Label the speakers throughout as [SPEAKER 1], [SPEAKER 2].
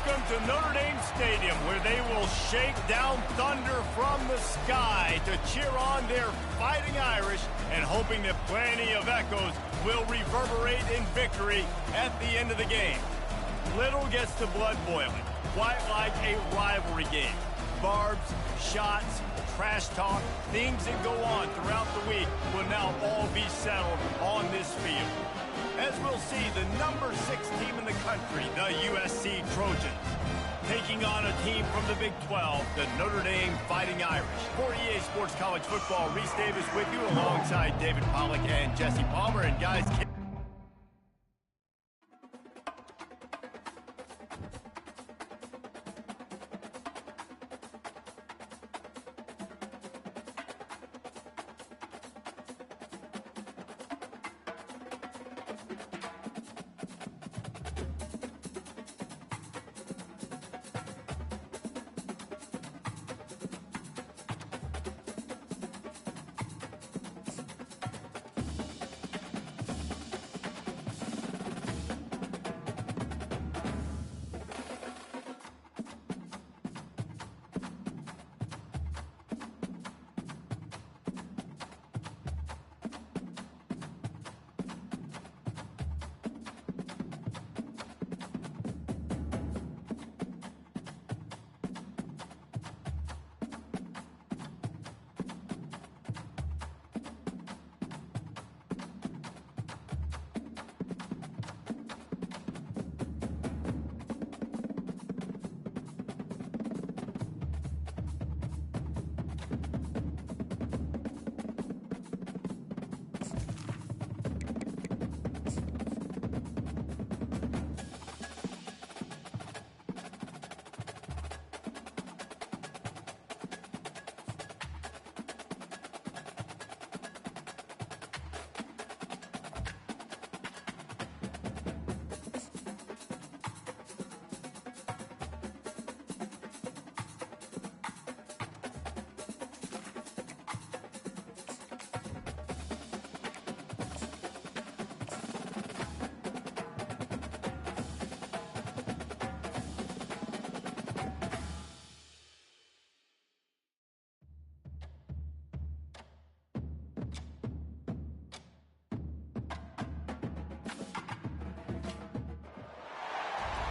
[SPEAKER 1] Welcome to Notre Dame Stadium, where they will shake down thunder from the sky to cheer on their Fighting Irish and hoping that plenty of echoes will reverberate in victory at the end of the game. Little gets the blood boiling, quite like a rivalry game. Barbs, shots, trash talk, things that go on throughout the week will now all be settled on this field. As we'll see, the number 6 team in the country, the USC Trojans, taking on a team from the Big 12, the Notre Dame Fighting Irish. For EA Sports College Football, Reese Davis with you alongside David Pollack and Jesse Palmer. And guys,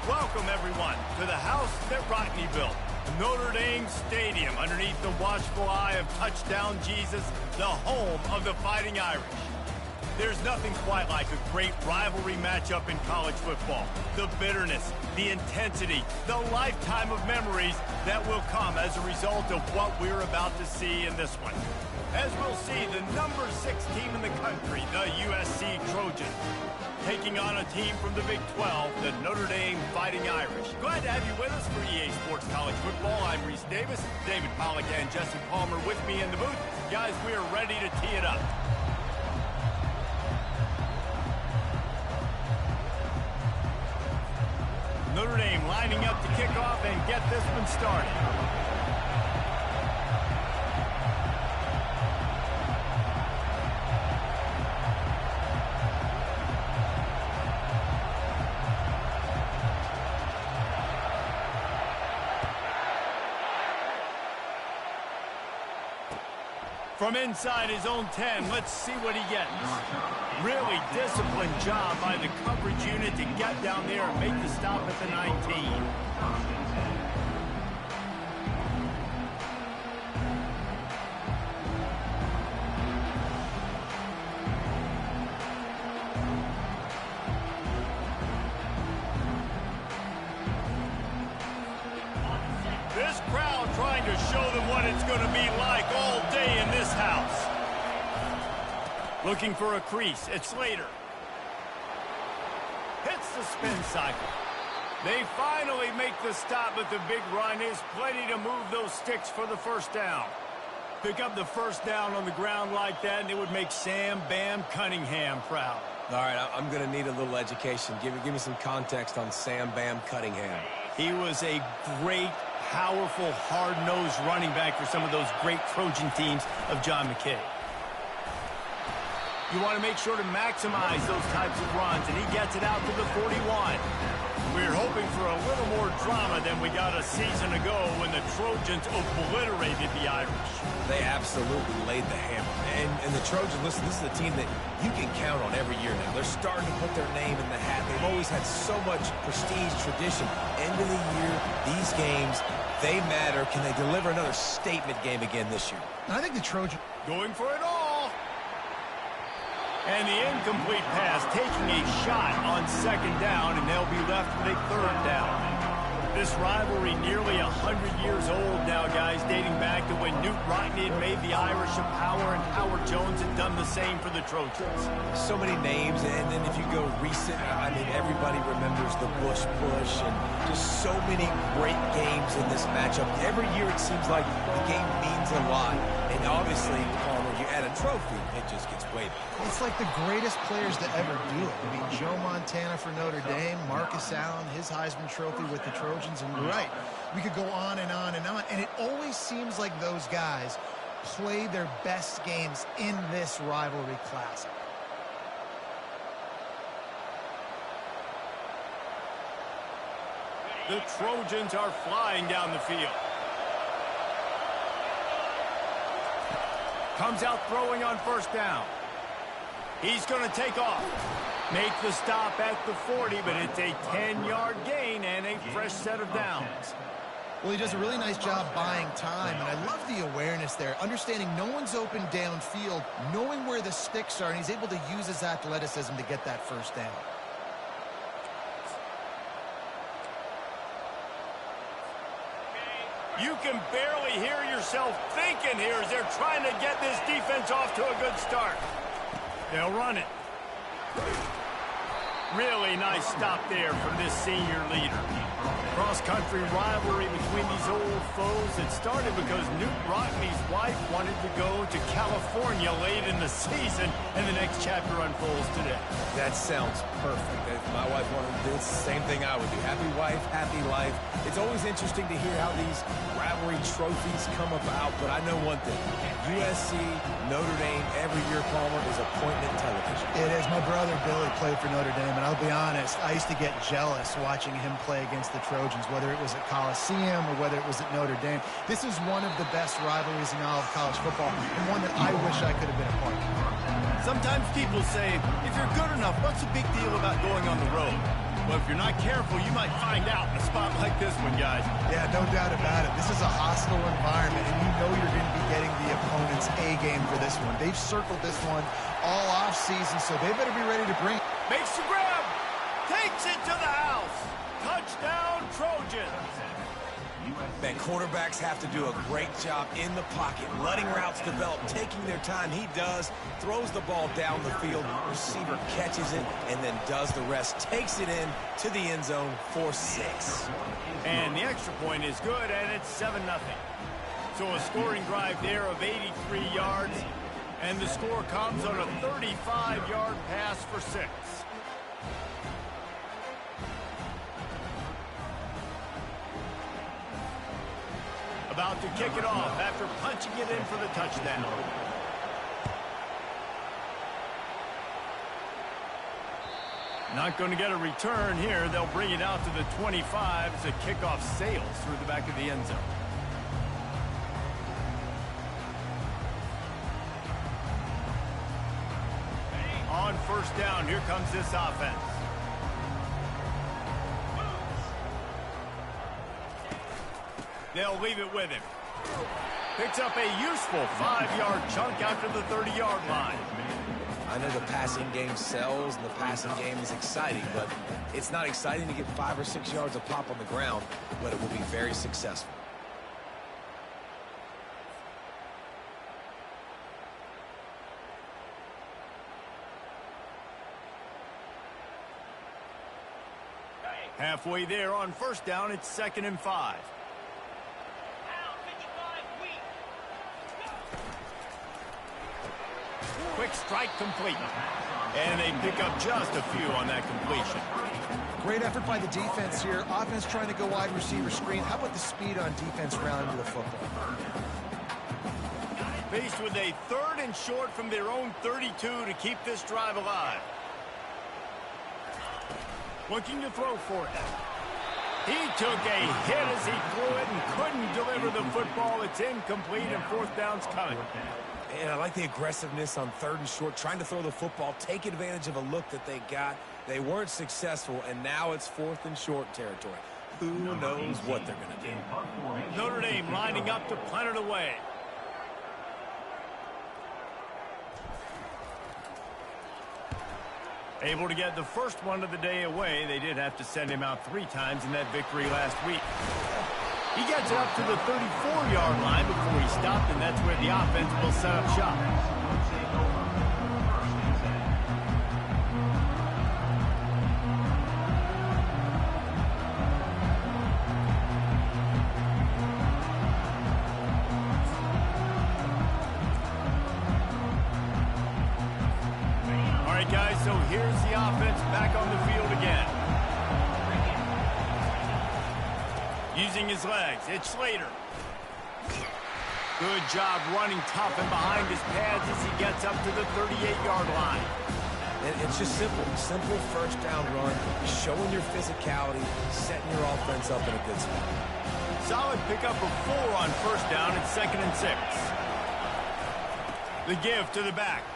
[SPEAKER 1] welcome, everyone, to the house that Rodney built, Notre Dame Stadium, underneath the watchful eye of Touchdown Jesus, the home of the Fighting Irish. There's nothing quite like a great rivalry matchup in college football. The bitterness, the intensity, the lifetime of memories that will come as a result of what we're about to see in this one. As we'll see, the number 6 team in the country, the USC Trojans, taking on a team from the Big 12, the Notre Dame Fighting Irish. Glad to have you with us for EA Sports College Football. I'm Reese Davis, David Pollack and Jesse Palmer with me in the booth. Guys, we are ready to tee it up. Notre Dame lining up to kick off and get this one started. From inside his own 10, let's see what he gets. Really disciplined job by the coverage unit to get down there and make the stop at the 19. This crowd trying to show them what it's going to be like all day in this house. Looking for a crease. It's Slater. Hits the spin cycle. They finally make the stop, but the big run is plenty to move those sticks for the first down. Pick up the first down on the ground like that, and it would make Sam Bam Cunningham proud.
[SPEAKER 2] All right, I'm going to need a little education. Give me some context on Sam Bam Cunningham.
[SPEAKER 1] He was a great, powerful, hard-nosed running back for some of those great Trojan teams of John McKay. You want to make sure to maximize those types of runs, and he gets it out to the 41. We're hoping for a little more drama than we got a season ago when the Trojans obliterated the Irish.
[SPEAKER 2] They absolutely laid the hammer. And the Trojans, listen, this is a team that you can count on every year now. They're starting to put their name in the hat. They've always had so much prestige, tradition. End of the year, these games, they matter. Can they deliver another statement game again this year?
[SPEAKER 3] I think the Trojans
[SPEAKER 1] going for it all. And the incomplete pass, taking a shot on second down, and they'll be left with a third down. This rivalry nearly 100 years old now, guys, dating back to when Knute Rockne had made the Irish a power and Howard Jones had done the same for the Trojans.
[SPEAKER 2] So many names, and then if you go recent, I mean, everybody remembers the Bush push and just so many great games in this matchup. Every year it seems like the game means a lot, and obviously, Palmer, you add a trophy, it just gets weighted.
[SPEAKER 3] It's like the greatest players to ever do it. I mean, Joe Montana for Notre Dame, Marcus Allen, his Heisman Trophy with the Trojans, and you're right, we could go on and on and on, and it always seems like those guys play their best games in this rivalry classic.
[SPEAKER 1] The Trojans are flying down the field. Comes out throwing on first down. He's going to take off. Make the stop at the 40, but it's a 10-yard gain and a fresh set of downs.
[SPEAKER 3] Well, he does a really nice job buying time, and I love the awareness there, understanding no one's open downfield, knowing where the sticks are, and he's able to use his athleticism to get that first down.
[SPEAKER 1] You can barely hear yourself thinking here as they're trying to get this defense off to a good start. They'll run it. Really nice stop there from this senior leader. Cross-country rivalry between these old foes. It started because Knute Rockne's wife wanted to go to California late in the season, and the next chapter unfolds today.
[SPEAKER 2] That sounds perfect. If my wife wanted to do it, it's the same thing I would do. Happy wife, happy life. It's always interesting to hear how these rivalry trophies come about, but I know one thing. USC, Notre Dame, every year, Palmer, is appointment television.
[SPEAKER 3] It is. My brother Billy played for Notre Dame, and I'll be honest, I used to get jealous watching him play against the Trojans, whether it was at Coliseum or whether it was at Notre Dame. This is one of the best rivalries in all of college football, and one that I wish I could have been a part of.
[SPEAKER 1] Sometimes people say, if you're good enough, what's the big deal about going on the road? Well, if you're not careful, you might find out in a spot like this one, guys.
[SPEAKER 3] Yeah, no doubt about it. This is a hostile environment, and you know you're going to be getting the opponent's A game for this one. They've circled this one all off-season, so they better be ready to bring it.
[SPEAKER 1] Makes the grab. Takes it to the house. Touchdown, Trojans.
[SPEAKER 2] Man, quarterbacks have to do a great job in the pocket, letting routes develop, taking their time. He does, throws the ball down the field, receiver catches it, and then does the rest, takes it in to the end zone for 6.
[SPEAKER 1] And the extra point is good, and it's 7-0. So a scoring drive there of 83 yards, and the score comes on a 35-yard pass for 6. About to kick it off after punching it in for the touchdown. Not going to get a return here. They'll bring it out to the 25 as the kickoff sails through the back of the end zone. On first down, here comes this offense. They'll leave it with him. Picks up a useful 5-yard chunk after the 30-yard line.
[SPEAKER 2] I know the passing game sells and the passing game is exciting, but it's not exciting to get 5 or 6 yards of pop on the ground, but it will be very successful.
[SPEAKER 1] Halfway there on first down, it's 2nd and 5. Quick strike complete. And they pick up just a few on that completion.
[SPEAKER 3] Great effort by the defense here. Offense trying to go wide receiver screen. How about the speed on defense rounding the football?
[SPEAKER 1] Faced with a 3rd and short from their own 32 to keep this drive alive. Looking to throw for it. He took a hit as he threw it and couldn't deliver the football. It's incomplete and fourth down's coming.
[SPEAKER 2] And I like the aggressiveness on 3rd and short, trying to throw the football, take advantage of a look that they got. They weren't successful, and now it's 4th and short territory. Who knows what they're going to do?
[SPEAKER 1] Notre Dame lining up to punt it away. Able to get the first one of the day away. They did have to send him out 3 times in that victory last week. He gets it up to the 34-yard line before he stopped, and that's where the offense will set up shop. All right, guys, so here's the offense back on the field again. Using his legs, it's Slater. Good job running tough and behind his pads as he gets up to the 38-yard line.
[SPEAKER 2] And it's just simple. Simple first down run, showing your physicality, setting your offense up in a good spot.
[SPEAKER 1] Solid pickup of 4 on first down at 2nd and 6. The give to the back.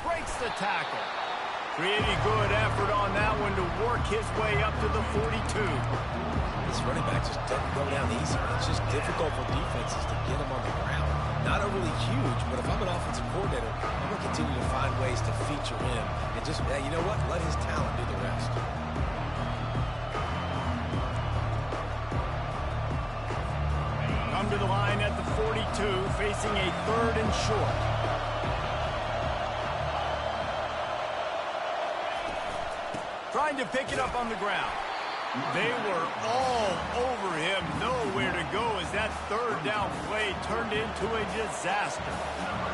[SPEAKER 1] Breaks the tackle. Pretty good effort on that one to work his way up to the 42.
[SPEAKER 2] This running back just doesn't go down easy. It's just difficult for defenses to get him on the ground. Not overly huge, but if I'm an offensive coordinator, I'm going to continue to find ways to feature him. And just, you know what? Let his talent do the rest.
[SPEAKER 1] Come to the line at the 42, facing a 3rd and short. Trying to pick it up on the ground. They were all over him, nowhere to go as that 3rd down play turned into a disaster.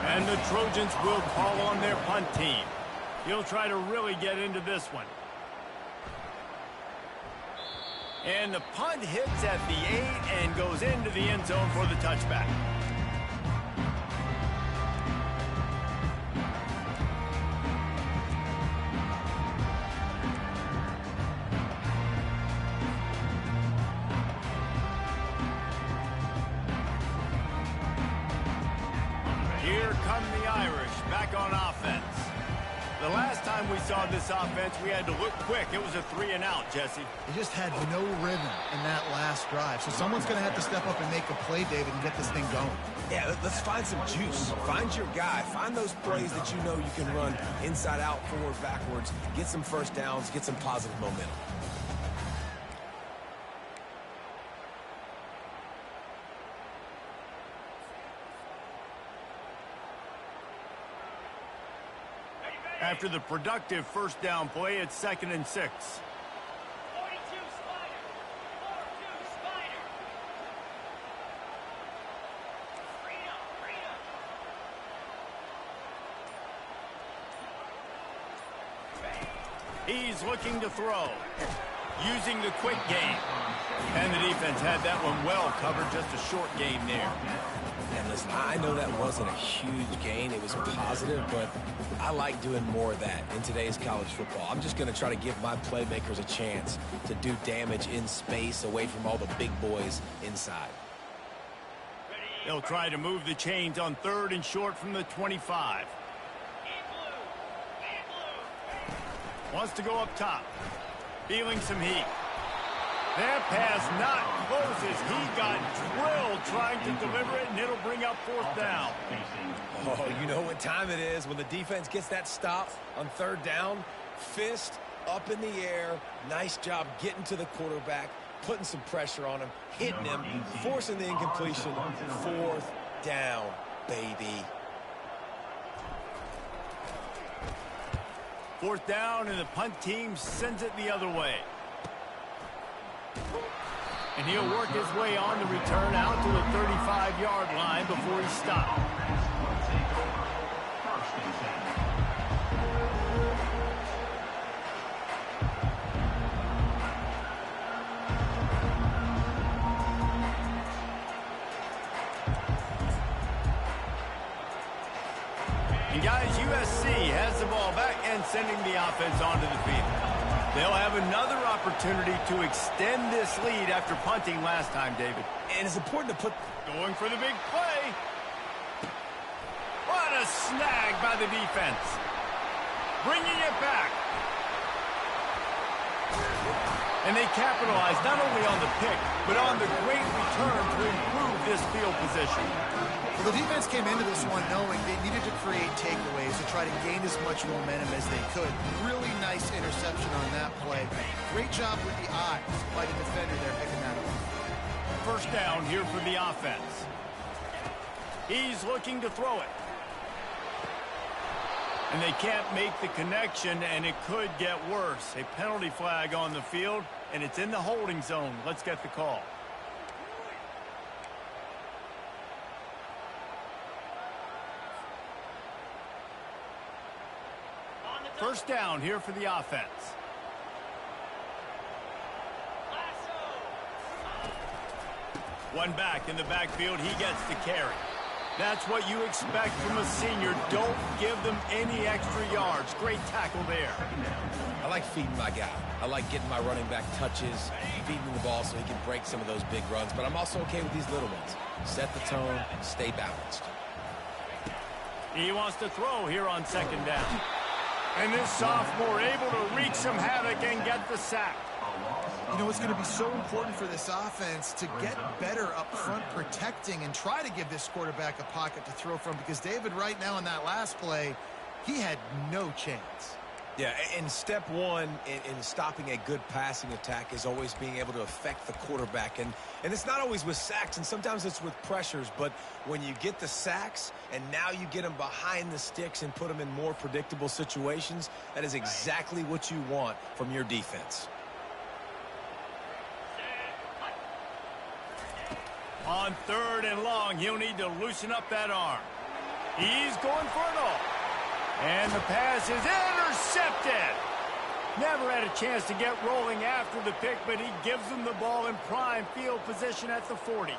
[SPEAKER 1] And the Trojans will call on their punt team. He'll try to really get into this one. And the punt hits at the 8 and goes into the end zone for the touchback. On offense. The last time we saw this offense, we had to look quick. It was a 3-and-out, Jesse.
[SPEAKER 3] They just had no rhythm in that last drive. So someone's going to have to step up and make a play, David, and get this thing going.
[SPEAKER 2] Yeah, let's find some juice. Find your guy. Find those plays that you know you can run inside out, forward, backwards. Get some first downs. Get some positive momentum.
[SPEAKER 1] After the productive first down play, it's 2nd and 6.
[SPEAKER 4] 42 Spider. 42 Spider. Freedom.
[SPEAKER 1] He's looking to throw. Using the quick game. And the defense had that one well covered. Just a short game there.
[SPEAKER 2] And listen, I know that wasn't a huge gain. It was positive, but I like doing more of that in today's college football. I'm just going to try to give my playmakers a chance to do damage in space away from all the big boys inside.
[SPEAKER 1] They'll try to move the chains on 3rd and short from the 25. Wants to go up top. Feeling some heat. That pass not close as he got drilled trying to deliver it, and it'll bring up 4th down.
[SPEAKER 2] Oh, you know what time it is when the defense gets that stop on 3rd down. Fist up in the air. Nice job getting to the quarterback, putting some pressure on him, hitting him, forcing the incompletion. 4th down, baby.
[SPEAKER 1] 4th down, and the punt team sends it the other way. And he'll work his way on the return out to the 35-yard line before he stopped. And guys, USC has the ball back and sending the offense onto the field. They'll have another opportunity to extend this lead after punting last time, David.
[SPEAKER 2] And it's important to put...
[SPEAKER 1] Going for the big play. What a snag by the defense. Bringing it back. And they capitalize not only on the pick, but on the great return to improve this field position.
[SPEAKER 3] Well, the defense came into this one knowing they needed to create takeaways to try to gain as much momentum as they could. Really nice interception on that play. Great job with the eyes by the defender there picking that up.
[SPEAKER 1] First down here for the offense. He's looking to throw it. And they can't make the connection, and it could get worse. A penalty flag on the field, and it's in the holding zone. Let's get the call. First down here for the offense. One back in the backfield. He gets the carry. That's what you expect from a senior. Don't give them any extra yards. Great tackle there.
[SPEAKER 2] I like feeding my guy. I like getting my running back touches, feeding him the ball so he can break some of those big runs. But I'm also okay with these little ones. Set the tone, stay balanced.
[SPEAKER 1] He wants to throw here on second down. And this sophomore able to wreak some havoc and get the sack.
[SPEAKER 3] You know, it's going to be so important for this offense to get better up front protecting and try to give this quarterback a pocket to throw from, because David, right now in that last play, he had no chance.
[SPEAKER 2] Yeah, and step one in stopping a good passing attack is always being able to affect the quarterback. And it's not always with sacks, and sometimes it's with pressures. But when you get the sacks and now you get them behind the sticks and put them in more predictable situations, that is exactly what you want from your defense.
[SPEAKER 1] On third and long, he'll need to loosen up that arm. He's going for it all. And the pass is intercepted. Never had a chance to get rolling after the pick, but he gives them the ball in prime field position at the 40.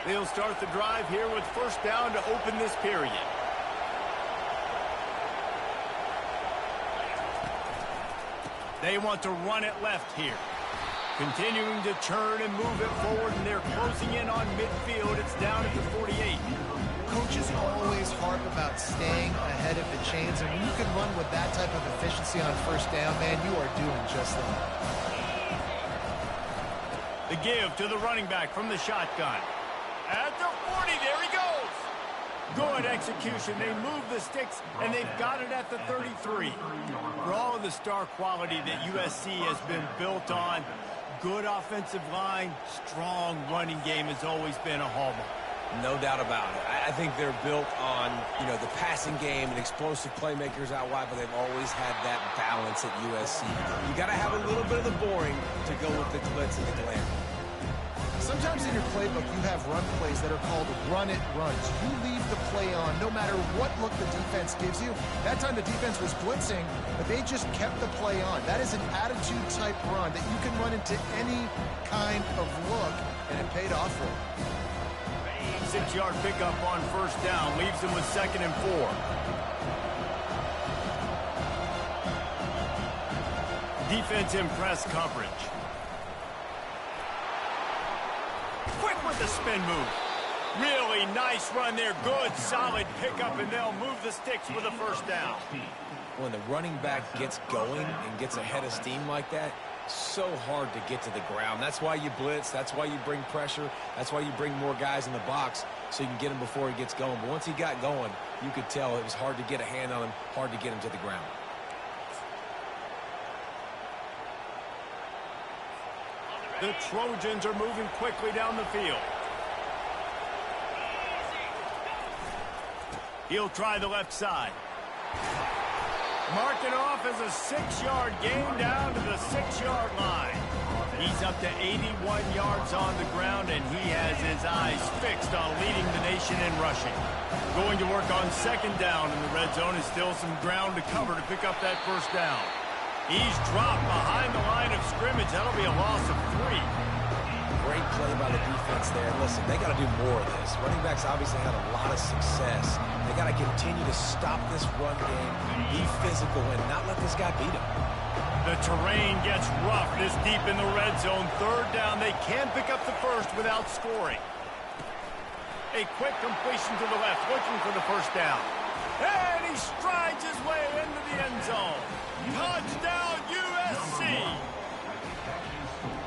[SPEAKER 1] They'll start the drive here with first down to open this period. They want to run it left here. Continuing to turn and move it forward, and they're closing in on midfield. It's down at the 48.
[SPEAKER 3] Coaches always harp about staying ahead of the chains, and when you can run with that type of efficiency on first down, man, you are doing just that.
[SPEAKER 1] The give to the running back from the shotgun. At the 40, there he goes. Good execution. They move the sticks, and they've got it at the 33. For all of the star quality that USC has been built on, good offensive line, strong running game has always been a hallmark.
[SPEAKER 2] No doubt about it. I think they're built on, the passing game and explosive playmakers out wide, but they've always had that balance at USC. You got to have a little bit of the boring to go with the glitz and the glamour.
[SPEAKER 3] Sometimes in your playbook, you have run plays that are called run-it runs. You leave the play on no matter what look the defense gives you. That time the defense was blitzing, but they just kept the play on. That is an attitude-type run that you can run into any kind of look, and it paid off for them.
[SPEAKER 1] 6-yard pickup on first down leaves them with 2nd and 4. Defense in press coverage. Quick with the spin move. Really nice run there. Good, solid pickup, and they'll move the sticks with a first down.
[SPEAKER 2] When the running back gets going and gets ahead of steam like that, so hard to get to the ground. That's why you blitz. That's why you bring pressure. That's why you bring more guys in the box so you can get him before he gets going. But once he got going, you could tell it was hard to get a hand on him, hard to get him to the ground.
[SPEAKER 1] The Trojans are moving quickly down the field. He'll try the left side. Mark it off as a 6-yard gain down to the 6-yard line. He's up to 81 yards on the ground, and he has his eyes fixed on leading the nation in rushing. Going to work on second down in the red zone is still some ground to cover to pick up that first down. He's dropped behind the line of scrimmage. That'll be a loss of 3.
[SPEAKER 2] Great play by the defense there. Listen, they got to do more of this. Running backs obviously had a lot of success. They got to continue to stop this run game, be physical, and not let this guy beat him.
[SPEAKER 1] The terrain gets rough this deep in the red zone. Third down. They can pick up the first without scoring. A quick completion to the left, looking for the first down. And he strides his way into the end zone. Touchdown, USC!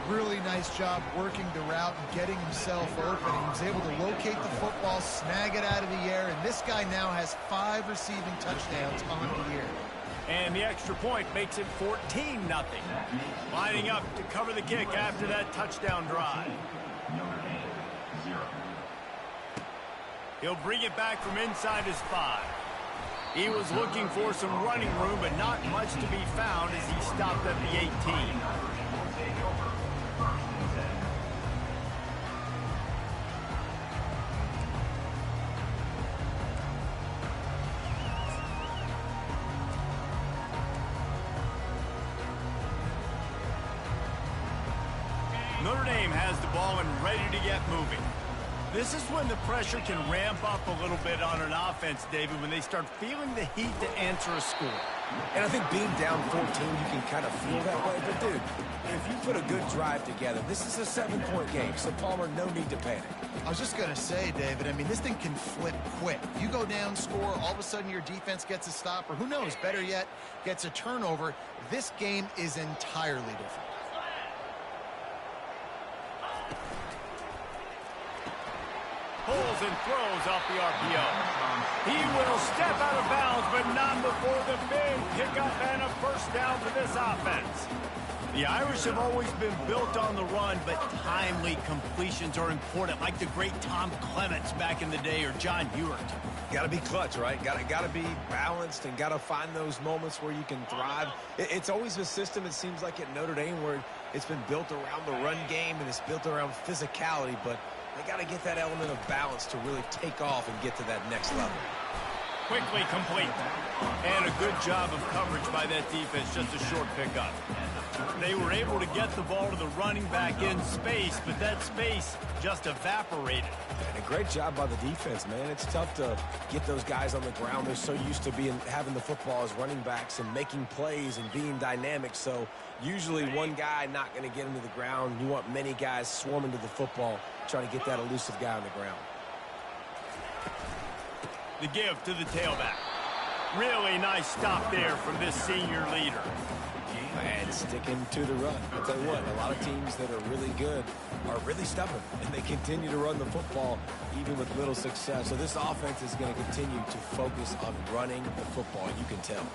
[SPEAKER 3] Really nice job working the route and getting himself open. He was able to locate the football, snag it out of the air, and this guy now has 5 receiving touchdowns on the year.
[SPEAKER 1] And the extra point makes it 14-0. Lining up to cover the kick after that touchdown drive. He'll bring it back from inside his 5. He was looking for some running room, but not much to be found as he stopped at the 18. Notre Dame has the ball and ready to get moving. This is when the pressure can ramp up a little bit on an offense, David, when they start feeling the heat to answer a score.
[SPEAKER 2] And I think being down 14, you can kind of feel that way. But, dude, if you put a good drive together, this is a 7-point game, so, Palmer, no need to panic.
[SPEAKER 3] I was just going to say, David, I mean, this thing can flip quick. You go down, score, all of a sudden your defense gets a stop, or who knows, better yet, gets a turnover. This game is entirely different.
[SPEAKER 1] Pulls and throws off the RPO. He will step out of bounds, but not before the big pickup and a first down for this offense. The Irish have always been built on the run, but timely completions are important, like the great Tom Clements back in the day or John Ewert.
[SPEAKER 2] Got to be clutch, right? Got to be balanced and got to find those moments where you can thrive. It's always a system, it seems like, at Notre Dame where it's been built around the run game and it's built around physicality, but they got to get that element of balance to really take off and get to that next level.
[SPEAKER 1] Quickly complete. And a good job of coverage by that defense, just a short pickup. They were able to get the ball to the running back in space, but that space just evaporated.
[SPEAKER 2] And a great job by the defense, man. It's tough to get those guys on the ground. They're so used to having the football as running backs and making plays and being dynamic. So usually one guy not going to get into the ground. You want many guys swarming to the football, trying to get that elusive guy on the ground.
[SPEAKER 1] The give to the tailback. Really nice stop there from this senior leader.
[SPEAKER 2] And sticking to the run. I'll tell you what, a lot of teams that are really good are really stubborn, and they continue to run the football even with little success. So this offense is going to continue to focus on running the football, you can tell.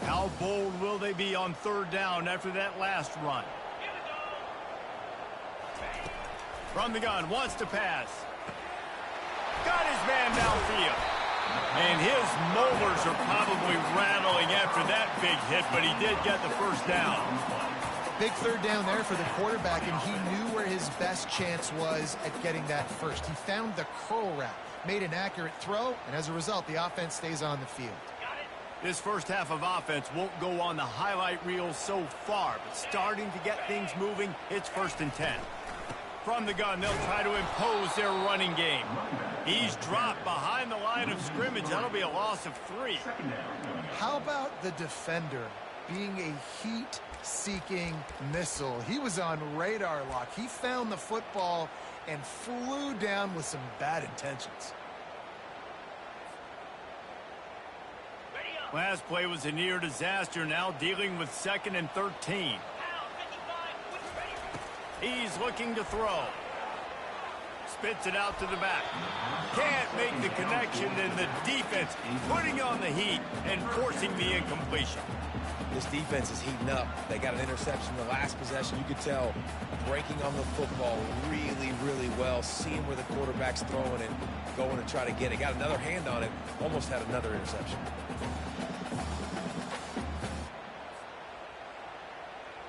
[SPEAKER 1] How bold will they be on third down after that last run? From the gun, wants to pass. Got his man downfield. And his molars are probably rattling after that big hit, but he did get the first down.
[SPEAKER 3] Big third down there for the quarterback, and he knew where his best chance was at getting that first. He found the curl route, made an accurate throw, and as a result, the offense stays on the field.
[SPEAKER 1] This first half of offense won't go on the highlight reel so far, but starting to get things moving, it's 1st and 10. From the gun, they'll try to impose their running game. He's dropped behind the line of scrimmage. That'll be a loss of 3.
[SPEAKER 3] How about the defender being a heat-seeking missile? He was on radar lock. He found the football and flew down with some bad intentions.
[SPEAKER 1] Last play was a near disaster, now dealing with 2nd and 13. He's looking to throw. Spits it out to the back. Can't make the connection, and the defense putting on the heat and forcing the incompletion.
[SPEAKER 2] This defense is heating up. They got an interception in the last possession. You could tell breaking on the football really, really well, seeing where the quarterback's throwing it, going to try to get it. Got another hand on it, almost had another interception.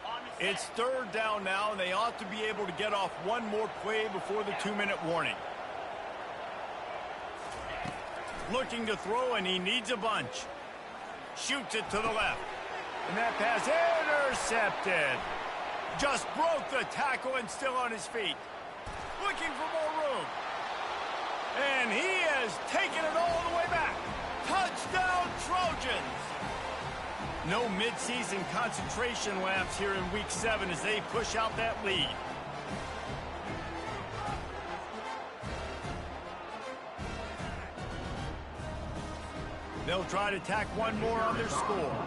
[SPEAKER 4] On the
[SPEAKER 1] It's third down now, and they ought to be able to get off one more play before the 2-minute warning. Looking to throw, and he needs a bunch. Shoots it to the left. And that pass intercepted. Just broke the tackle and still on his feet. Looking for more room. And he has taken it all the way back. Touchdown, Trojans! No midseason concentration lapse here in Week 7 as they push out that lead. They'll try to tack one more on their score.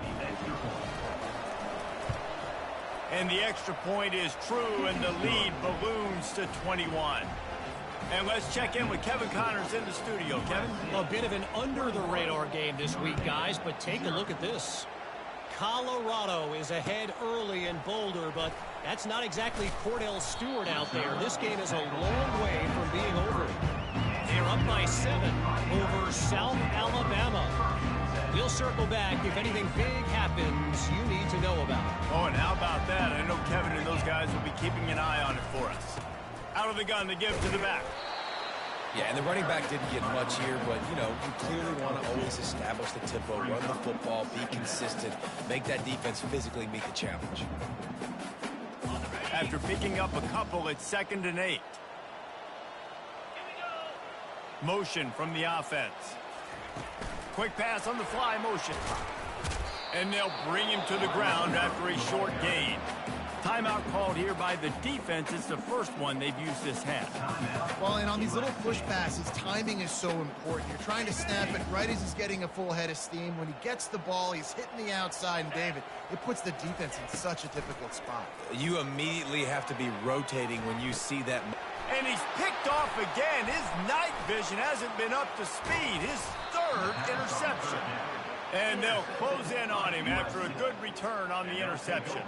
[SPEAKER 1] And the extra point is true, and the lead balloons to 21. And let's check in with Kevin Connors in the studio. Kevin?
[SPEAKER 5] A bit of an under-the-radar game this week, guys, but take a look at this. Colorado is ahead early in Boulder, but that's not exactly Cordell Stewart out there. This game is a long way from being over. They're up by 7 over South Alabama. We'll circle back if anything big happens you need to know about.
[SPEAKER 1] Oh, and how about that? I know Kevin and those guys will be keeping an eye on it for us. Out of the gun, they give to the back.
[SPEAKER 2] Yeah, and the running back didn't get much here, but, you know, you clearly want to always establish the tempo, run the football, be consistent, make that defense physically meet the challenge.
[SPEAKER 1] After picking up a couple, it's 2nd and 8. Motion from the offense. Quick pass on the fly motion. And they'll bring him to the ground after a short gain. Timeout called here by the defense. It's the first one they've used this half.
[SPEAKER 3] Well, and on these little push passes, timing is so important. You're trying to snap it right as he's getting a full head of steam. When he gets the ball, he's hitting the outside, and David, it puts the defense in such a difficult spot.
[SPEAKER 2] You immediately have to be rotating when you see that.
[SPEAKER 1] And he's picked off again. His night vision hasn't been up to speed. His 3rd interception. And they'll close in on him after a good return on the interception.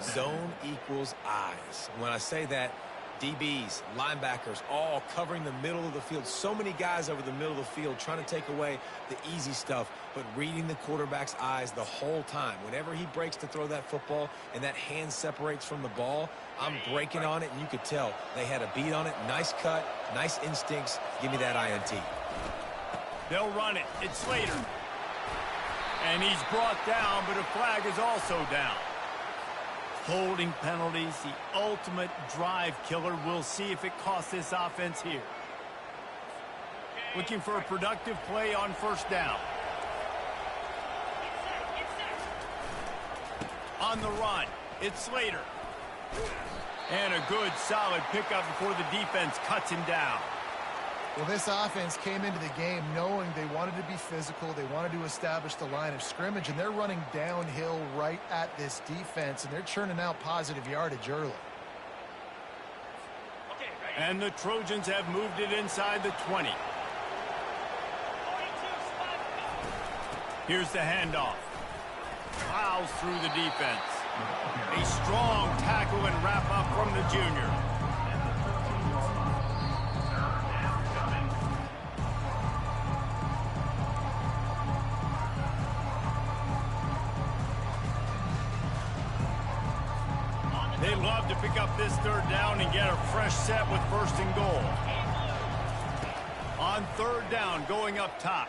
[SPEAKER 2] Zone equals eyes. When I say that, DBs, linebackers, all covering the middle of the field. So many guys over the middle of the field trying to take away the easy stuff, but reading the quarterback's eyes the whole time. Whenever he breaks to throw that football and that hand separates from the ball, I'm breaking on it, and you could tell they had a beat on it. Nice cut, nice instincts. Give me that INT.
[SPEAKER 1] They'll run it. It's Slater. And he's brought down, but a flag is also down. Holding penalties, the ultimate drive killer. We'll see if it costs this offense here. Looking for a productive play on 1st down. On the run, it's Slater. And a good, solid pickup before the defense cuts him down.
[SPEAKER 3] Well, this offense came into the game knowing they wanted to be physical. They wanted to establish the line of scrimmage, and they're running downhill right at this defense, and they're churning out positive yardage early.
[SPEAKER 1] And the Trojans have moved it inside the 20. Here's the handoff. Plows through the defense. A strong tackle and wrap up from the junior. They'd love to pick up this 3rd down and get a fresh set with 1st and goal. On 3rd down, going up top.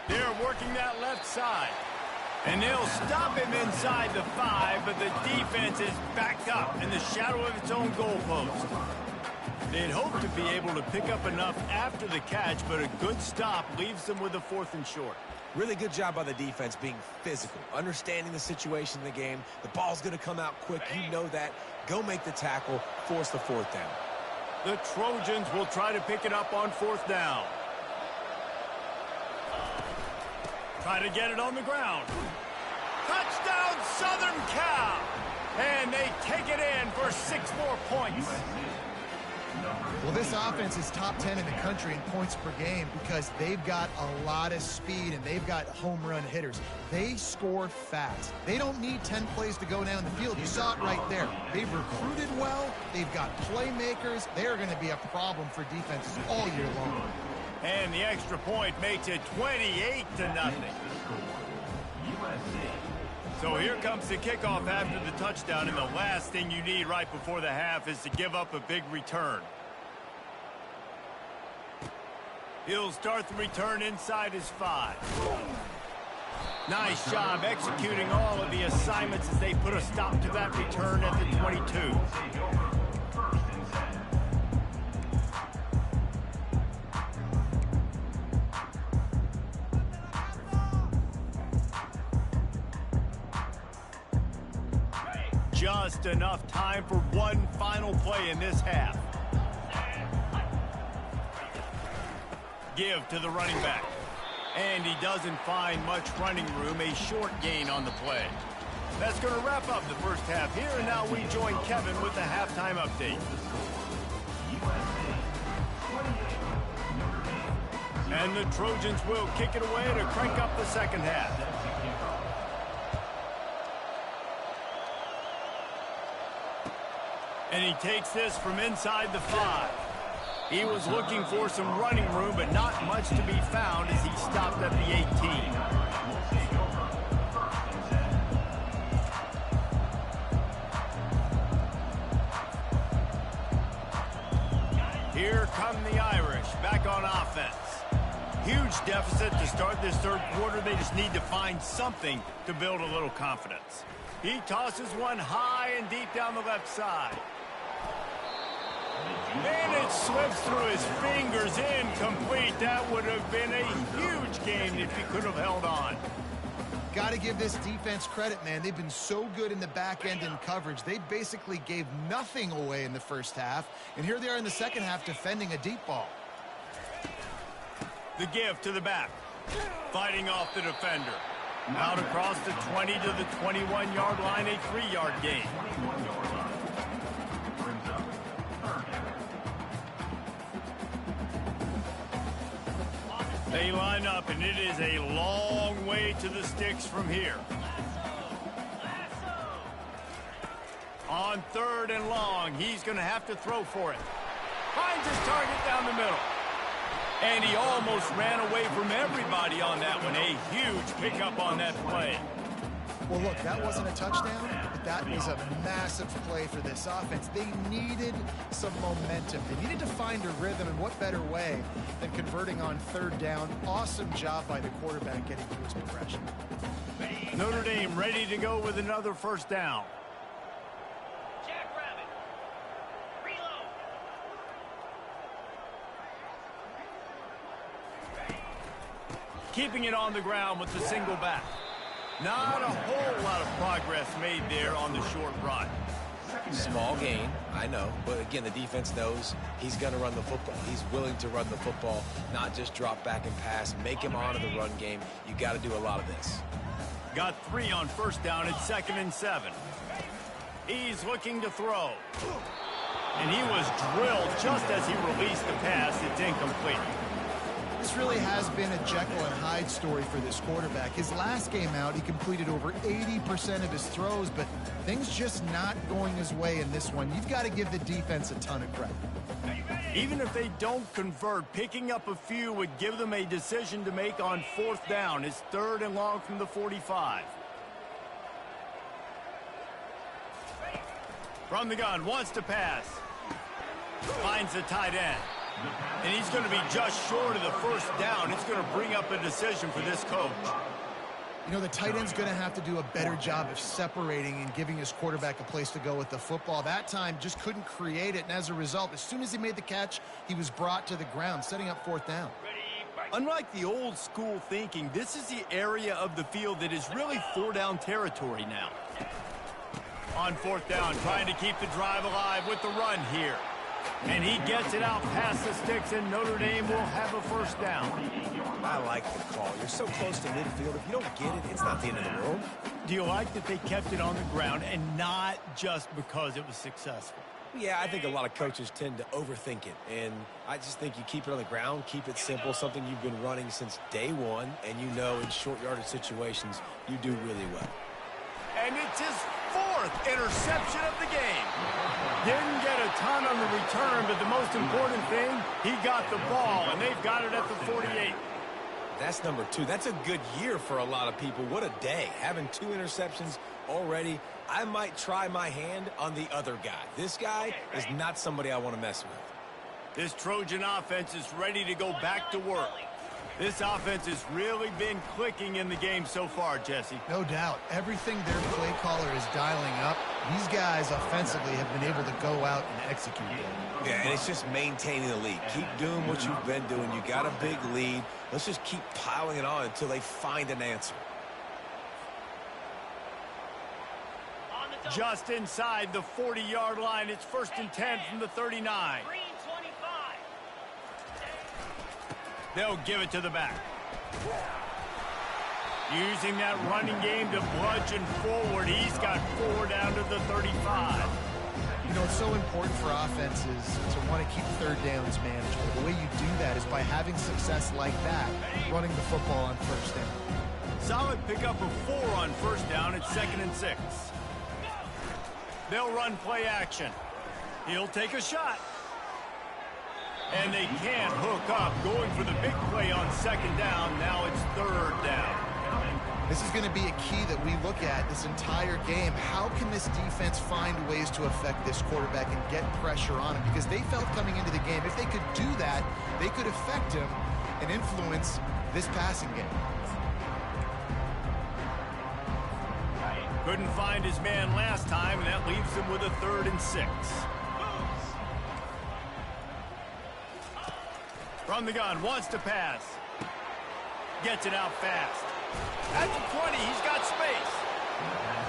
[SPEAKER 1] They're working that left side. And they'll stop him inside the 5, but the defense is backed up in the shadow of its own goalpost. They'd hope to be able to pick up enough after the catch, but a good stop leaves them with a 4th and short.
[SPEAKER 2] Really good job by the defense being physical, understanding the situation in the game. The ball's going to come out quick. You know that. Go make the tackle, force the 4th down.
[SPEAKER 1] The Trojans will try to pick it up on 4th down. Try to get it on the ground. Touchdown, Southern Cal! And they take it in for 6 more points.
[SPEAKER 3] Well, this offense is top 10 in the country in points per game because they've got a lot of speed and they've got home run hitters. They score fast. They don't need 10 plays to go down the field. You saw it right there. They've recruited well. They've got playmakers. They're going to be a problem for defenses all year long.
[SPEAKER 1] And the extra point makes it 28-0. So here comes the kickoff after the touchdown, and the last thing you need right before the half is to give up a big return. He'll start the return inside his 5. Nice job executing all of the assignments as they put a stop to that return at the 22. Just enough time for one final play in this half. Give to the running back. And he doesn't find much running room, a short gain on the play. That's going to wrap up the first half here, and now we join Kevin with the halftime update. And the Trojans will kick it away to crank up the second half. And he takes this from inside the 5. He was looking for some running room, but not much to be found as he stopped at the 18. Here come the Irish back on offense. Huge deficit to start this third quarter. They just need to find something to build a little confidence. He tosses one high and deep down the left side. And it slips through his fingers, incomplete. That would have been a huge game if he could have held on.
[SPEAKER 3] Got to give this defense credit, man. They've been so good in the back end in coverage. They basically gave nothing away in the first half. And here they are in the second half defending a deep ball.
[SPEAKER 1] The give to the back. Fighting off the defender. Out across the 20 to the 21-yard line, a 3-yard gain. They line up, and it is a long way to the sticks from here. On 3rd and long, he's going to have to throw for it. Finds his target down the middle. And he almost ran away from everybody on that one. A huge pickup on that play.
[SPEAKER 3] Well, look, that wasn't a touchdown, but that was a massive play for this offense. They needed some momentum. They needed to find a rhythm, and what better way than converting on 3rd down. Awesome job by the quarterback getting through his progression.
[SPEAKER 1] Notre Dame ready to go with another first down.
[SPEAKER 4] Jackrabbit. Reload.
[SPEAKER 1] Keeping it on the ground with the single back. Not a whole lot of progress made there on the short run.
[SPEAKER 2] Small gain, I know. But again, the defense knows he's going to run the football. He's willing to run the football, not just drop back and pass. Make him honor the run game. You got to do a lot of this.
[SPEAKER 1] Got 3 on first down at 2nd and 7. He's looking to throw. And he was drilled just as he released the pass. It's incomplete.
[SPEAKER 3] This really has been a Jekyll and Hyde story for this quarterback. His last game out, he completed over 80% of his throws, but things just not going his way in this one. You've got to give the defense a ton of credit.
[SPEAKER 1] Even if they don't convert, picking up a few would give them a decision to make on 4th down. It's 3rd and long from the 45. From the gun, wants to pass. Finds the tight end. And he's going to be just short of the first down. It's going to bring up a decision for this coach.
[SPEAKER 3] You know, the tight end's going to have to do a better job of separating and giving his quarterback a place to go with the football. That time just couldn't create it, and as a result, as soon as he made the catch, he was brought to the ground, setting up 4th down.
[SPEAKER 1] Unlike the old school thinking, this is the area of the field that is really 4-down territory now. On 4th down, trying to keep the drive alive with the run here. And he gets it out past the sticks, and Notre Dame will have a first down.
[SPEAKER 2] I like the call. You're so close to midfield. If you don't get it, it's not the end of the world.
[SPEAKER 1] Do you like that they kept it on the ground and not just because it was successful?
[SPEAKER 2] Yeah, I think a lot of coaches tend to overthink it. And I just think you keep it on the ground, keep it simple, something you've been running since day one, and you know in short yardage situations you do really well.
[SPEAKER 1] And it's his 4th interception of the game. Didn't get a ton on the return, but the most important thing, he got the ball, and they've got it at the 48.
[SPEAKER 2] That's number 2. That's a good year for a lot of people. What a day. Having 2 interceptions already. I might try my hand on the other guy. This guy is not somebody I want to mess with.
[SPEAKER 1] This Trojan offense is ready to go back to work. This offense has really been clicking in the game so far, Jesse.
[SPEAKER 3] No doubt. Everything their play caller is dialing up, these guys offensively have been able to go out and execute it.
[SPEAKER 2] Yeah, and it's just maintaining the lead. Keep doing what you've been doing. You got a big lead. Let's just keep piling it on until they find an answer.
[SPEAKER 1] Just inside the 40-yard line. It's 1st and 10 from the 39.
[SPEAKER 4] Green 25.
[SPEAKER 1] They'll give it to the back. Using that running game to bludgeon forward. He's got 4 down to the 35.
[SPEAKER 3] You know, it's so important for offenses to want to keep third downs manageable. The way you do that is by having success like that, running the football on first down.
[SPEAKER 1] Solid pickup of 4 on first down. It's 2nd and 6. They'll run play action. He'll take a shot. And they can't hook up. Going for the big play on 2nd down. Now it's 3rd down.
[SPEAKER 3] This is going to be a key that we look at this entire game. How can this defense find ways to affect this quarterback and get pressure on him? Because they felt coming into the game, if they could do that, they could affect him and influence this passing game.
[SPEAKER 1] Couldn't find his man last time, and that leaves him with a 3rd and 6. From the gun, wants to pass. Gets it out fast. At the 20, he's got space.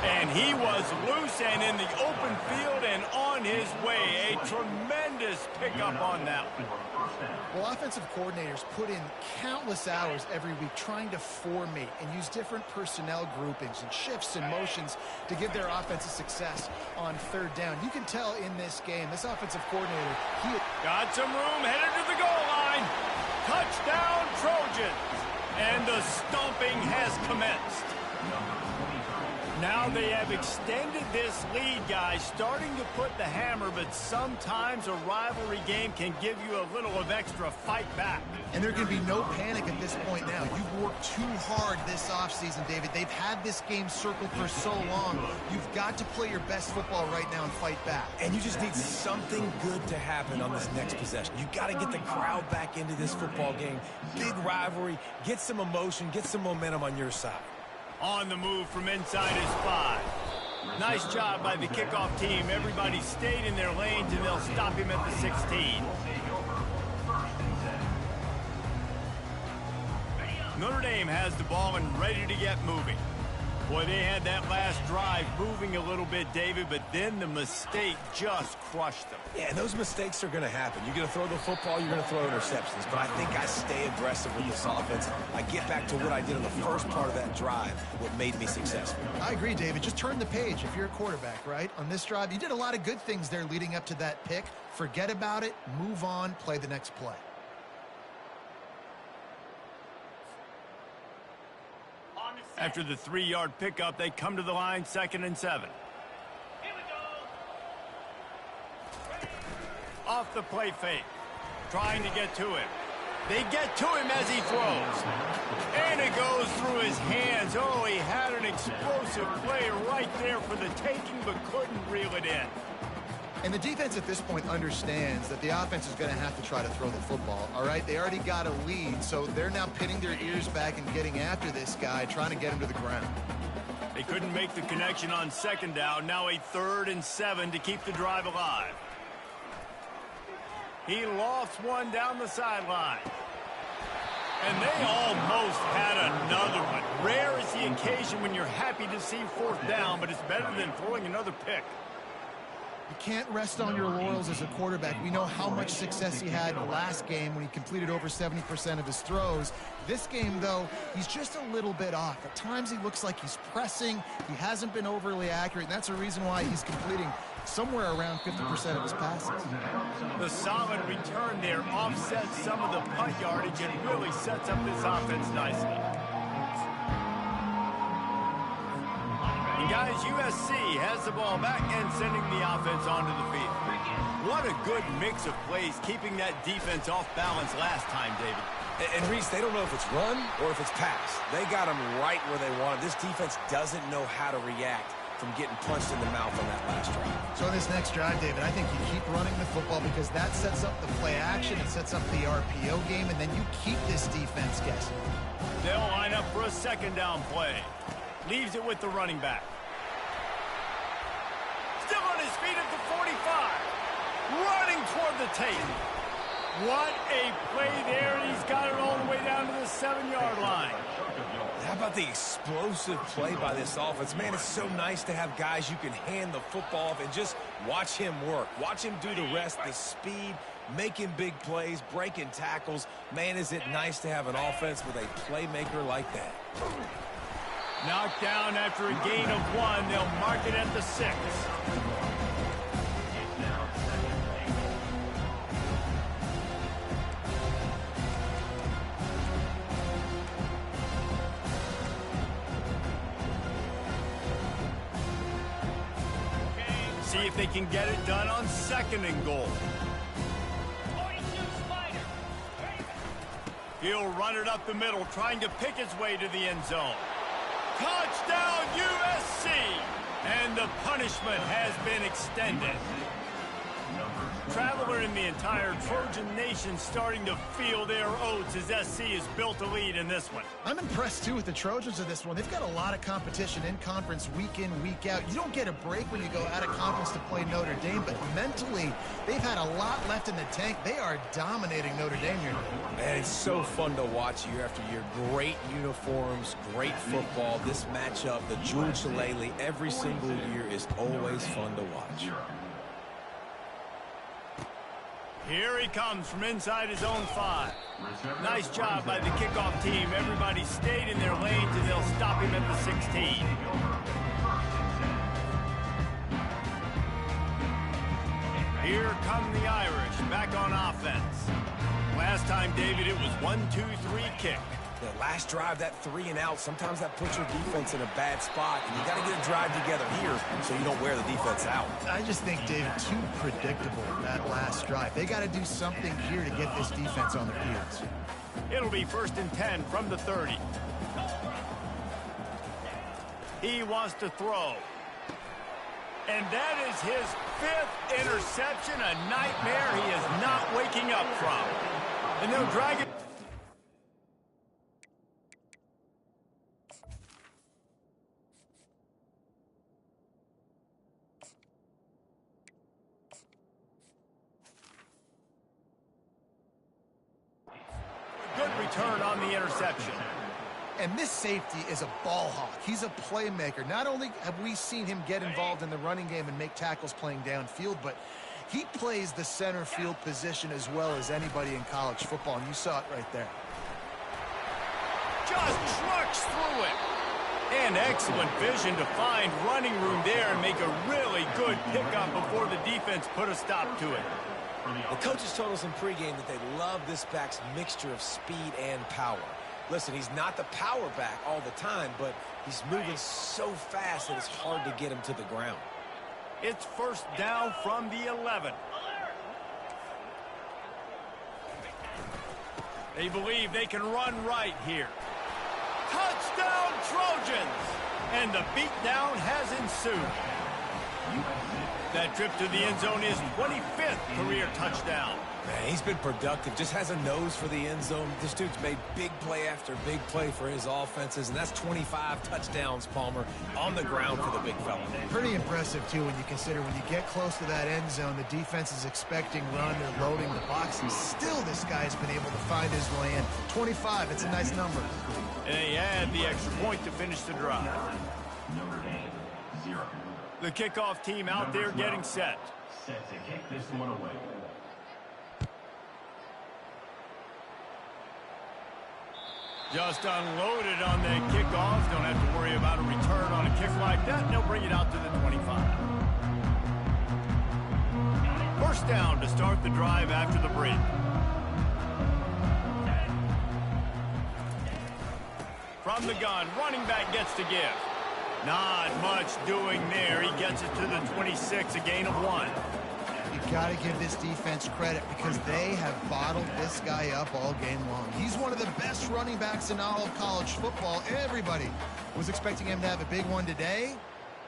[SPEAKER 1] And he was loose and in the open field and on his way. A tremendous pickup on that one.
[SPEAKER 3] Well, offensive coordinators put in countless hours every week trying to formate and use different personnel groupings and shifts and motions to give their offense a success on 3rd down. You can tell in this game, this offensive coordinator,
[SPEAKER 1] got some room, headed to the goal line. Touchdown, Trojans. And the stomping has commenced. Now they have extended this lead, guys, starting to put the hammer, but sometimes a rivalry game can give you a little of extra fight back.
[SPEAKER 3] And there can be no panic at this point now. You've worked too hard this offseason, David. They've had this game circled for so long. You've got to play your best football right now and fight back.
[SPEAKER 2] And you just need something good to happen on this next possession. You got to get the crowd back into this football game. Big rivalry. Get some emotion. Get some momentum on your side.
[SPEAKER 1] On the move from inside his 5. Nice job by the kickoff team. Everybody stayed in their lanes, and they'll stop him at the 16. Notre Dame has the ball and ready to get moving. Boy, they had that last drive moving a little bit, David, but then the mistake just crushed them.
[SPEAKER 2] Yeah, and those mistakes are going to happen. You're going to throw the football, you're going to throw interceptions. But I think I stay aggressive with this offense. I get back to what I did in the first part of that drive, what made me successful.
[SPEAKER 3] I agree, David. Just turn the page if you're a quarterback, right? On this drive, you did a lot of good things there leading up to that pick. Forget about it, move on, play the next play.
[SPEAKER 1] After the 3-yard pickup, they come to the line, 2nd and 7.
[SPEAKER 4] Here we go.
[SPEAKER 1] Off the play fake. Trying to get to him. They get to him as he throws. And it goes through his hands. Oh, he had an explosive play right there for the taking, but couldn't reel it in.
[SPEAKER 3] And the defense at this point understands that the offense is going to have to try to throw the football, all right? They already got a lead, so they're now pinning their ears back and getting after this guy, trying to get him to the ground.
[SPEAKER 1] They couldn't make the connection on 2nd down. Now a 3rd and 7 to keep the drive alive. He lofts one down the sideline. And they almost had another one. Rare is the occasion when you're happy to see 4th down, but it's better than throwing another pick.
[SPEAKER 3] You can't rest on your laurels as a quarterback. We know how much success he had last game when he completed over 70% of his throws. This game, though, he's just a little bit off. At times he looks like he's pressing. He hasn't been overly accurate, and that's a reason why he's completing somewhere around 50% of his passes.
[SPEAKER 1] The solid return there offsets some of the punt yardage and really sets up this offense nicely. And guys, USC has the ball back and sending the offense onto the field. What a good mix of plays, keeping that defense off balance last time, David.
[SPEAKER 2] And Reese, they don't know if it's run or if it's pass. They got them right where they want it. This defense doesn't know how to react from getting punched in the mouth on that last drive.
[SPEAKER 3] So in this next drive, David, I think you keep running the football because that sets up the play action, it sets up the RPO game, and then you keep this defense guessing.
[SPEAKER 1] They'll line up for a second down play. Leaves it with the running back. Still on his feet at the 45. Running toward the tape. What a play there, and he's got it all the way down to the 7-yard line.
[SPEAKER 2] How about the explosive play by this offense? Man, it's so nice to have guys you can hand the football off and just watch him work. Watch him do the rest, the speed, making big plays, breaking tackles. Man, is it nice to have an offense with a playmaker like that.
[SPEAKER 1] Knocked down after a gain of 1. They'll mark it at the 6. See if they can get it done on 2nd and goal.
[SPEAKER 4] 42 Spider.
[SPEAKER 1] He'll run it up the middle, trying to pick his way to the end zone. Touchdown, USC! And the punishment has been extended. Traveler in the entire Trojan Nation starting to feel their oats as SC has built a lead in this one.
[SPEAKER 3] I'm impressed, too, with the Trojans of this one. They've got a lot of competition in conference week in, week out. You don't get a break when you go out of conference to play Notre Dame, but mentally, they've had a lot left in the tank. They are dominating Notre Dame here.
[SPEAKER 2] Man, it's so fun to watch year after year. Great uniforms, great football. This matchup, the Jules Shillelagh, every single year is always fun to watch.
[SPEAKER 1] Here he comes from inside his own 5. Nice job by the kickoff team. Everybody stayed in their lanes, and they'll stop him at the 16. Here come the Irish back on offense. Last time, David, it was 1-2-3 kick.
[SPEAKER 2] The last drive, that 3 and out, sometimes that puts your defense in a bad spot, and you got to get a drive together here so you don't wear the defense out.
[SPEAKER 3] I just think, David, too predictable, that last drive. They got to do something here to get this defense on their heels.
[SPEAKER 1] It'll be 1st and 10 from the 30. He wants to throw. And that is his 5th interception, a nightmare he is not waking up from. And they'll drag it. Good return on the interception.
[SPEAKER 3] And this safety is a ball hawk. He's a playmaker. Not only have we seen him get involved in the running game and make tackles playing downfield, but he plays the center field position as well as anybody in college football, and you saw it right there.
[SPEAKER 1] Just trucks through it. And excellent vision to find running room there and make a really good pickup before the defense put a stop to it.
[SPEAKER 2] The coaches told us in pregame that they love this back's mixture of speed and power. Listen, he's not the power back all the time, but he's moving so fast that it's hard to get him to the ground.
[SPEAKER 1] It's 1st down from the 11. They believe they can run right here. Touchdown, Trojans! And the beatdown has ensued. That trip to the end zone is 25th career touchdown.
[SPEAKER 2] Man, he's been productive, just has a nose for the end zone. This dude's made big play after big play for his offenses, and that's 25 touchdowns, Palmer, on the ground for the big fella.
[SPEAKER 3] Pretty impressive, too, when you consider when you get close to that end zone, the defense is expecting run, they're loading the box, and still this guy's been able to find his way in. 25, it's a nice number.
[SPEAKER 1] And they add the extra point to finish the drive. The kickoff team out there getting set.
[SPEAKER 6] Set to kick this one away.
[SPEAKER 1] Just unloaded on that kickoff. Don't have to worry about a return on a kick like that. And they'll bring it out to the 25. 1st down to start the drive after the break. From the gun, running back gets to give. Not much doing there. He gets it to the 26, a gain of 1.
[SPEAKER 3] You got to give this defense credit because they have bottled this guy up all game long. He's one of the best running backs in all of college football. Everybody was expecting him to have a big one today.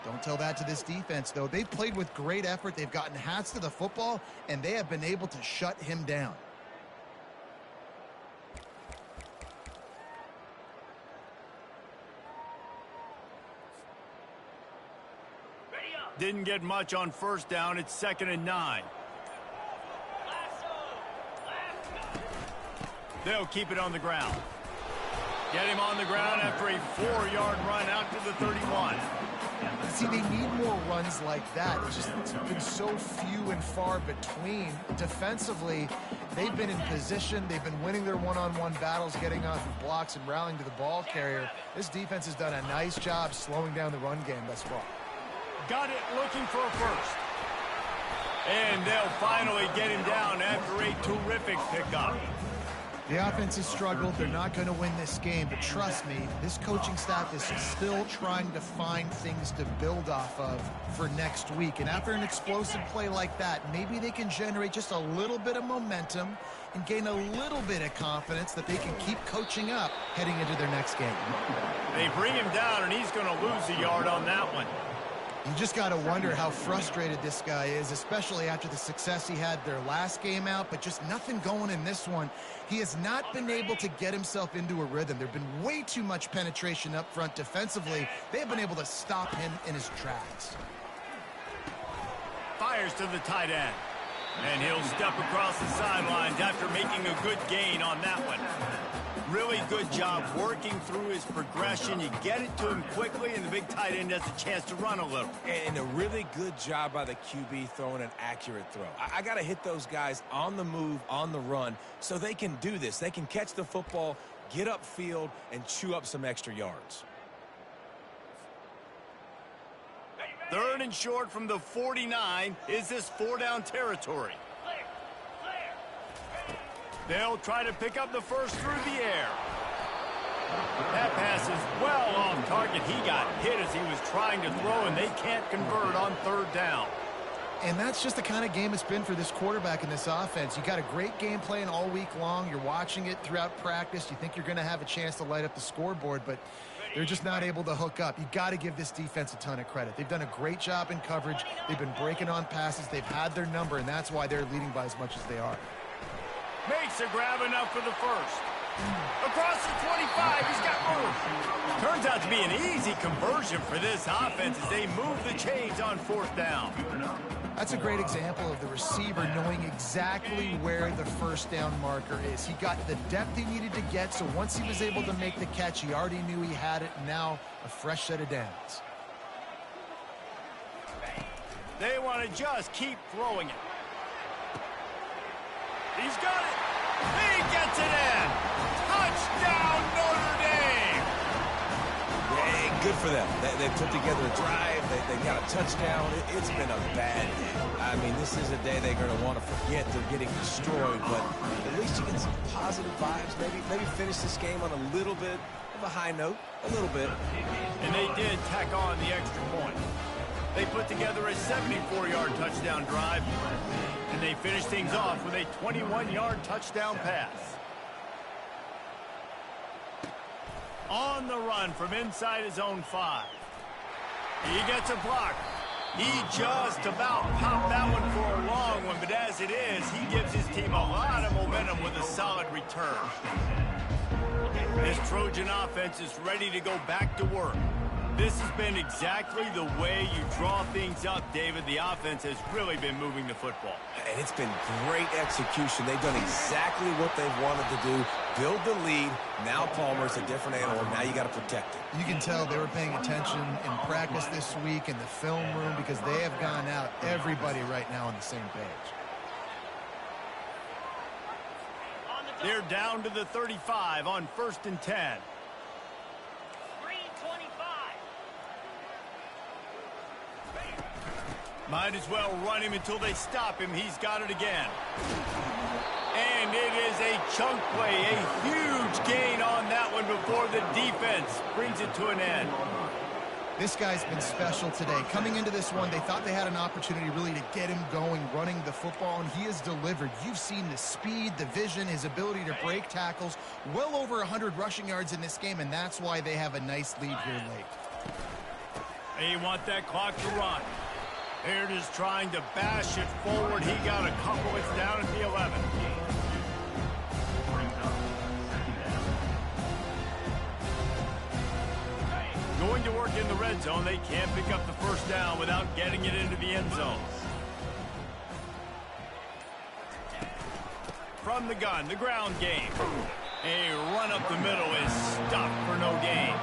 [SPEAKER 3] Don't tell that to this defense, though. They've played with great effort. They've gotten hats to the football, and they have been able to shut him down.
[SPEAKER 1] Didn't get much on first down. It's 2nd and 9. They'll keep it on the ground. Get him on the ground after a 4-yard run out to the 31.
[SPEAKER 3] See, they need more runs like that. It's been so few and far between. Defensively, they've been in position. They've been winning their one-on-one battles, getting off of blocks and rallying to the ball carrier. This defense has done a nice job slowing down the run game thus far.
[SPEAKER 1] Got it, looking for a first. And they'll finally get him down after a terrific pickup.
[SPEAKER 3] The offense has struggled. They're not going to win this game, but trust me, this coaching staff is still trying to find things to build off of for next week. And after an explosive play like that, maybe they can generate just a little bit of momentum and gain a little bit of confidence that they can keep coaching up heading into their next game.
[SPEAKER 1] They bring him down, and he's going to lose a yard on that one.
[SPEAKER 3] You just got to wonder how frustrated this guy is, especially after the success he had their last game out, but just nothing going in this one. He has not been able to get himself into a rhythm. There have been way too much penetration up front defensively. They have been able to stop him in his tracks.
[SPEAKER 1] Fires to the tight end. And he'll step across the sidelines after making a good gain on that one. Really good job working through his progression. You get it to him quickly, and the big tight end has a chance to run a little.
[SPEAKER 2] And a really good job by the QB throwing an accurate throw. I got to hit those guys on the move, on the run, so they can do this. They can catch the football, get upfield, and chew up some extra yards.
[SPEAKER 1] 3rd and short from the 49. Is this 4-down territory? They'll try to pick up the first through the air. That pass is well off target. He got hit as he was trying to throw, and they can't convert on 3rd down.
[SPEAKER 3] And that's just the kind of game it's been for this quarterback in this offense. You got a great game plan all week long. You're watching it throughout practice. You think you're going to have a chance to light up the scoreboard, but they're just not able to hook up. You got to give this defense a ton of credit. They've done a great job in coverage. They've been breaking on passes. They've had their number, and that's why they're leading by as much as they are.
[SPEAKER 1] Makes a grab enough for the first. Across the 25, he's got room. Turns out to be an easy conversion for this offense as they move the chains on 4th down.
[SPEAKER 3] That's a great example of the receiver knowing exactly where the first down marker is. He got the depth he needed to get, so once he was able to make the catch, he already knew he had it. Now a fresh set of downs.
[SPEAKER 1] They want to just keep throwing it. He's got it. He gets it in. Touchdown, Notre Dame.
[SPEAKER 2] Yeah, good for them. They put together a drive. They got a touchdown. It's been a bad day. I mean, this is a day they're going to want to forget. They're getting destroyed, but at least you get some positive vibes. Maybe finish this game on a little bit of a high note, a little bit.
[SPEAKER 1] And they did tack on the extra point. They put together a 74-yard touchdown drive, and they finished things off with a 21-yard touchdown pass. On the run from inside his own 5. He gets a block. He just about popped that one for a long one, but as it is, he gives his team a lot of momentum with a solid return. This Trojan offense is ready to go back to work. This has been exactly the way you draw things up, David. The offense has really been moving the football.
[SPEAKER 2] And it's been great execution. They've done exactly what they've wanted to do. Build the lead. Now Palmer's a different animal. Now you got to protect it.
[SPEAKER 3] You can tell they were paying attention in practice this week in the film room because they have gone out, everybody right now on the same page.
[SPEAKER 1] They're down to the 35 on 1st and 10. Might as well run him until they stop him. He's got it again. And it is a chunk play, a huge gain on that one before the defense brings it to an end.
[SPEAKER 3] This guy's been special today. Coming into this one, they thought they had an opportunity really to get him going, running the football, and he has delivered. You've seen the speed, the vision, his ability to break tackles. Well over 100 rushing yards in this game, and that's why they have a nice lead here late.
[SPEAKER 1] They want that clock to run. Baird is trying to bash it forward. He got a couple. It's down at the 11. Going to work in the red zone. They can't pick up the first down without getting it into the end zone. From the gun, the ground game. A run up the middle is stuffed for no gain.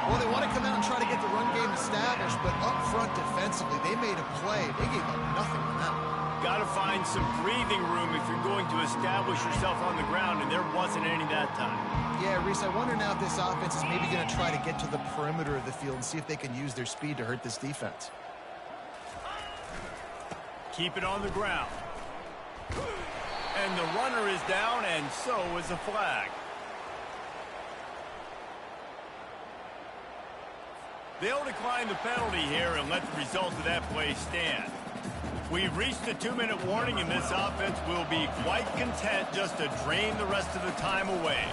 [SPEAKER 3] Well, they want to come out and try to get the run game established, but up front defensively, they made a play. They gave up nothing on that one.
[SPEAKER 1] Got to find some breathing room if you're going to establish yourself on the ground, and there wasn't any that time.
[SPEAKER 3] Yeah, Reese, I wonder now if this offense is maybe going to try to get to the perimeter of the field and see if they can use their speed to hurt this defense.
[SPEAKER 1] Keep it on the ground. And the runner is down, and so is a flag. They'll decline the penalty here and let the result of that play stand. We've reached the 2-minute warning, and this offense will be quite content just to drain the rest of the time away.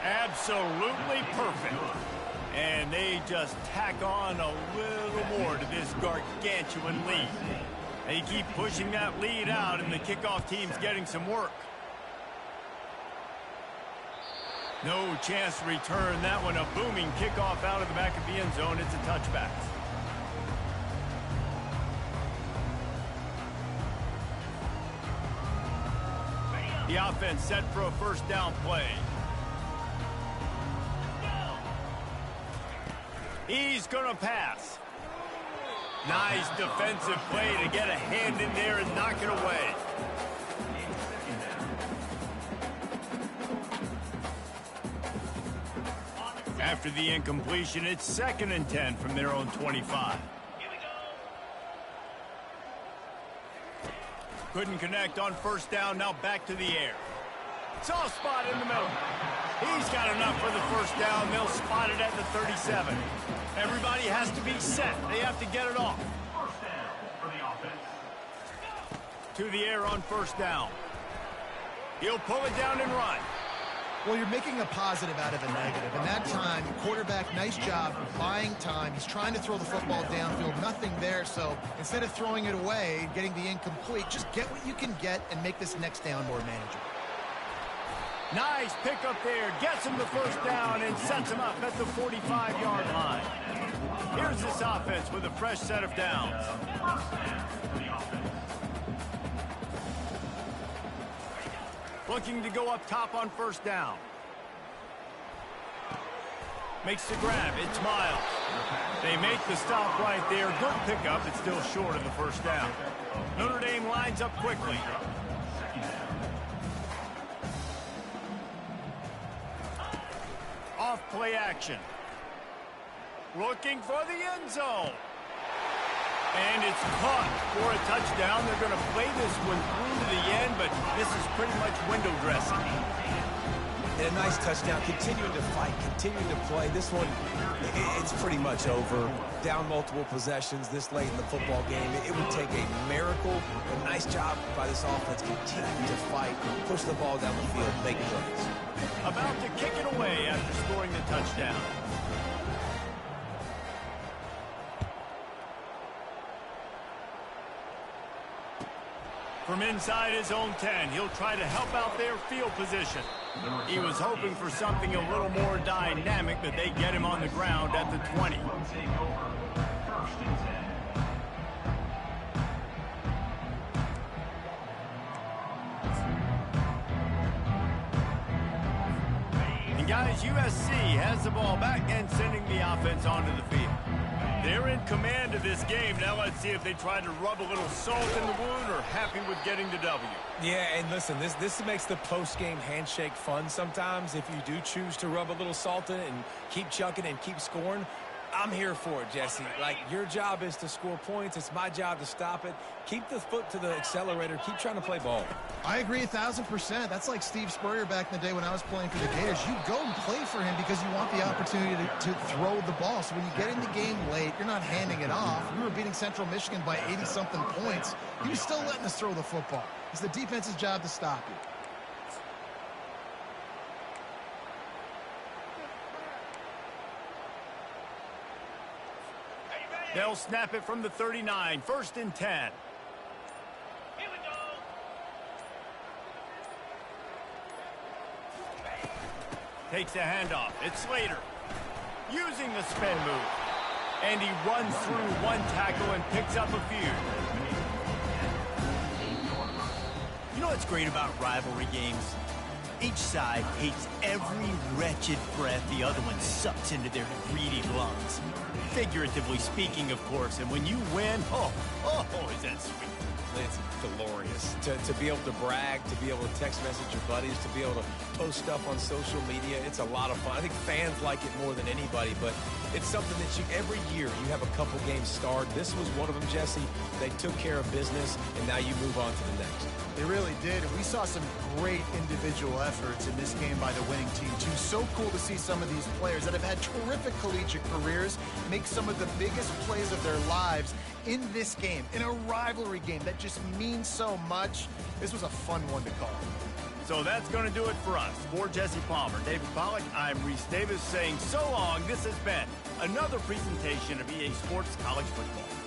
[SPEAKER 1] Absolutely perfect. And they just tack on a little more to this gargantuan lead. They keep pushing that lead out, and the kickoff team's getting some work. No chance to return that one. A booming kickoff out of the back of the end zone. It's a touchback. The offense set for a first down play. He's going to pass. Nice defensive play to get a hand in there and knock it away. After the incompletion, it's 2nd and 10 from their own 25. Couldn't connect on first down, now back to the air. Soft spot in the middle. He's got enough for the first down. They'll spot it at the 37. Everybody has to be set. They have to get it off.
[SPEAKER 6] First down for the offense.
[SPEAKER 1] To the air on first down. He'll pull it down and run.
[SPEAKER 3] Well, you're making a positive out of a negative. And that time, quarterback, nice job buying time. He's trying to throw the football downfield. Nothing there. So instead of throwing it away, getting the incomplete, just get what you can get and make this next down more manageable.
[SPEAKER 1] Nice pickup there. Gets him the first down and sets him up at the 45-yard line. Here's this offense with a fresh set of downs. Looking to go up top on first down. Makes the grab. It's Miles. They make the stop right there. Good pickup. It's still short of the first down. Notre Dame lines up quickly. Off play action. Looking for the end zone. And it's caught for a touchdown. They're going to play this one through to the end, but this is pretty much window dressing.
[SPEAKER 2] And a nice touchdown. Continuing to fight, continuing to play. This one, it's pretty much over. Down multiple possessions this late in the football game. It would take a miracle. A nice job by this offense. Continuing to fight, push the ball down the field, make plays.
[SPEAKER 1] About to kick it away after scoring the touchdown. From inside his own 10, he'll try to help out their field position. He was hoping for something a little more dynamic, but they get him on the ground at the 20. And guys, USC has the ball back and sending the offense onto the field. They're in command of this game. Now let's see if they try to rub a little salt in the wound or happy with getting the W.
[SPEAKER 2] Yeah, and listen, this makes the post-game handshake fun sometimes if you do choose to rub a little salt in it and keep chucking and keep scoring. I'm here for it, Jesse. Like, your job is to score points. It's my job to stop it. Keep the foot to the accelerator. Keep trying to play ball.
[SPEAKER 3] I agree 1,000%. That's like Steve Spurrier back in the day when I was playing for the Gators. You go and play for him because you want the opportunity to throw the ball. So when you get in the game late, you're not handing it off. We were beating Central Michigan by 80-something points. He was still letting us throw the football. It's the defense's job to stop you.
[SPEAKER 1] They'll snap it from the 39, 1st and 10.
[SPEAKER 4] Here we go.
[SPEAKER 1] Takes a handoff. It's Slater. Using the spin move. And he runs through one tackle and picks up a few.
[SPEAKER 7] You know what's great about rivalry games? Each side hates every wretched breath the other one sucks into their greedy lungs. Figuratively speaking, of course. And when you win, oh, is that sweet.
[SPEAKER 2] It's glorious to be able to brag, to be able to text message your buddies, to be able to post stuff on social media. It's a lot of fun. I think fans like it more than anybody, but it's something that every year you have a couple games starred. This was one of them, Jesse. They took care of business, and now you move on to the next.
[SPEAKER 3] They really did, and we saw some great individual efforts in this game by the winning team, too. So cool to see some of these players that have had terrific collegiate careers make some of the biggest plays of their lives in this game, in a rivalry game that just means so much. This was a fun one to call.
[SPEAKER 1] So that's going to do it for us. For Jesse Palmer, David Pollack, I'm Reese Davis saying so long. This has been another presentation of EA Sports College Football.